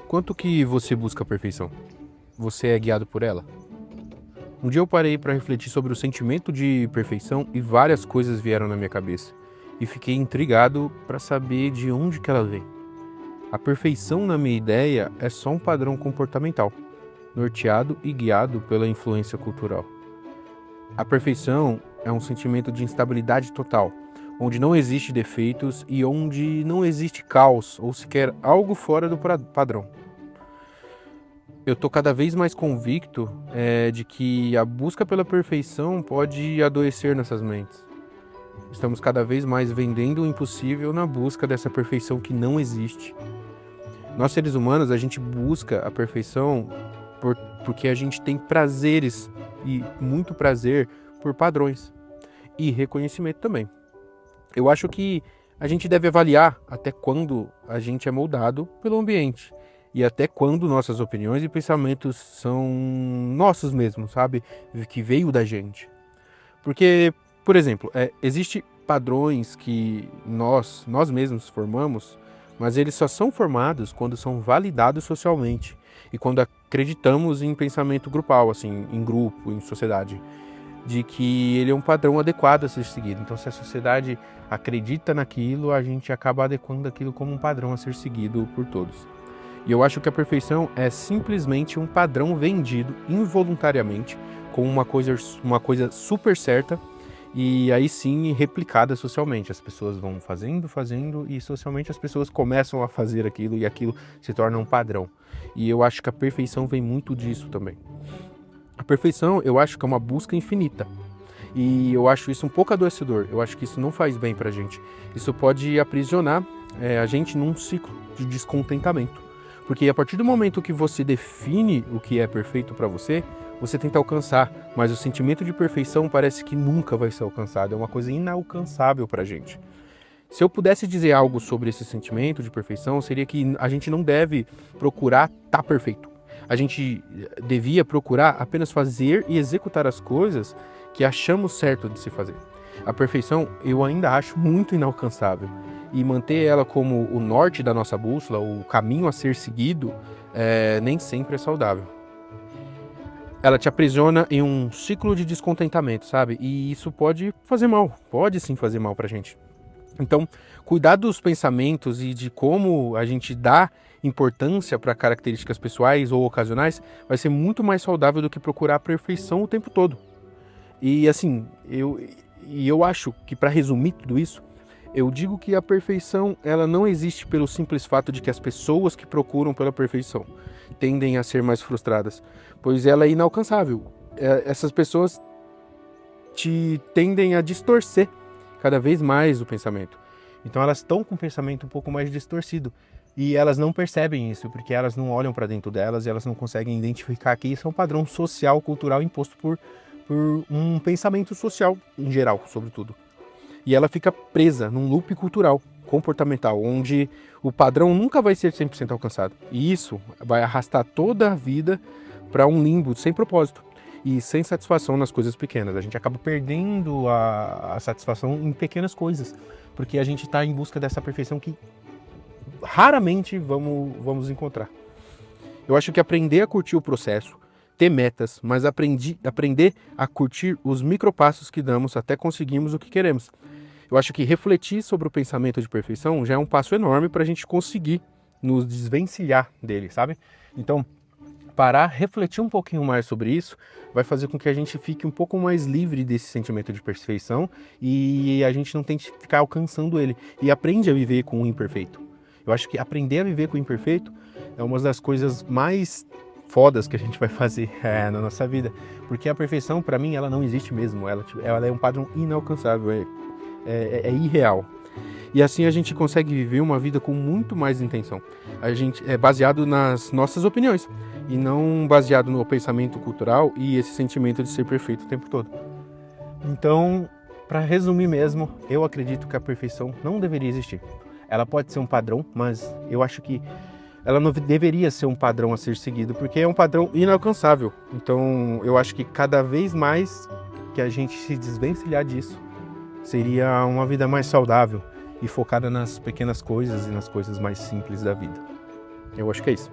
Quanto que você busca a perfeição? Você é guiado por ela? Um dia eu parei para refletir sobre o sentimento de perfeição e várias coisas vieram na minha cabeça. E fiquei intrigado para saber de onde que ela vem. A perfeição, na minha ideia, é só um padrão comportamental, norteado e guiado pela influência cultural. A perfeição é um sentimento de instabilidade total, onde não existe defeitos e onde não existe caos ou sequer algo fora do padrão. Eu tô cada vez mais convicto de que a busca pela perfeição pode adoecer nossas mentes. Estamos cada vez mais vendendo o impossível na busca dessa perfeição que não existe. Nós, seres humanos, a gente busca a perfeição porque a gente tem prazeres e muito prazer por padrões e reconhecimento também. Eu acho que a gente deve avaliar até quando a gente é moldado pelo ambiente e até quando nossas opiniões e pensamentos são nossos mesmos, sabe? Que veio da gente. Porque, por exemplo, existe padrões que nós mesmos formamos, mas eles só são formados quando são validados socialmente e quando acreditamos em pensamento grupal, assim, em grupo, em sociedade, de que ele é um padrão adequado a ser seguido. Então, se a sociedade acredita naquilo, a gente acaba adequando aquilo como um padrão a ser seguido por todos. E eu acho que a perfeição é simplesmente um padrão vendido involuntariamente como uma coisa super certa e aí sim replicada socialmente. As pessoas vão fazendo e socialmente as pessoas começam a fazer aquilo e aquilo se torna um padrão. E eu acho que a perfeição vem muito disso também. A perfeição, eu acho que é uma busca infinita. E eu acho isso um pouco adoecedor. Eu acho que isso não faz bem pra gente. Isso pode aprisionar a gente num ciclo de descontentamento. Porque a partir do momento que você define o que é perfeito pra você, você tenta alcançar. Mas o sentimento de perfeição parece que nunca vai ser alcançado. É uma coisa inalcançável pra gente. Se eu pudesse dizer algo sobre esse sentimento de perfeição, seria que a gente não deve procurar estar perfeito. A gente devia procurar apenas fazer e executar as coisas que achamos certo de se fazer. A perfeição eu ainda acho muito inalcançável e manter ela como o norte da nossa bússola, o caminho a ser seguido, nem sempre é saudável. Ela te aprisiona em um ciclo de descontentamento, sabe? E isso pode fazer mal, pode sim fazer mal pra gente. Então, cuidar dos pensamentos e de como a gente dá importância para características pessoais ou ocasionais vai ser muito mais saudável do que procurar a perfeição o tempo todo. E assim, eu acho que para resumir tudo isso, eu digo que a perfeição ela não existe pelo simples fato de que as pessoas que procuram pela perfeição tendem a ser mais frustradas, pois ela é inalcançável. Essas pessoas te tendem a distorcer cada vez mais o pensamento. Então elas estão com o pensamento um pouco mais distorcido e elas não percebem isso porque elas não olham para dentro delas e elas não conseguem identificar que isso é um padrão social, cultural imposto por um pensamento social em geral, sobretudo. E ela fica presa num loop cultural, comportamental, onde o padrão nunca vai ser 100% alcançado. E isso vai arrastar toda a vida para um limbo sem propósito e sem satisfação nas coisas pequenas. A gente acaba perdendo a satisfação em pequenas coisas, porque a gente está em busca dessa perfeição que raramente vamos encontrar. Eu acho que aprender a curtir o processo, ter metas, mas aprender a curtir os micropassos que damos até conseguirmos o que queremos. Eu acho que refletir sobre o pensamento de perfeição já é um passo enorme para a gente conseguir nos desvencilhar dele, sabe? Então, parar, refletir um pouquinho mais sobre isso, vai fazer com que a gente fique um pouco mais livre desse sentimento de perfeição e a gente não tente ficar alcançando ele e aprende a viver com o imperfeito. Eu acho que aprender a viver com o imperfeito é uma das coisas mais fodas que a gente vai fazer na nossa vida, porque a perfeição, para mim, ela não existe mesmo, ela é um padrão inalcançável, é irreal. E assim a gente consegue viver uma vida com muito mais intenção. A gente é baseado nas nossas opiniões e não baseado no pensamento cultural e esse sentimento de ser perfeito o tempo todo. Então, para resumir mesmo, eu acredito que a perfeição não deveria existir. Ela pode ser um padrão, mas eu acho que ela não deveria ser um padrão a ser seguido, porque é um padrão inalcançável. Então, eu acho que cada vez mais que a gente se desvencilhar disso, seria uma vida mais saudável e focada nas pequenas coisas e nas coisas mais simples da vida. Eu acho que é isso.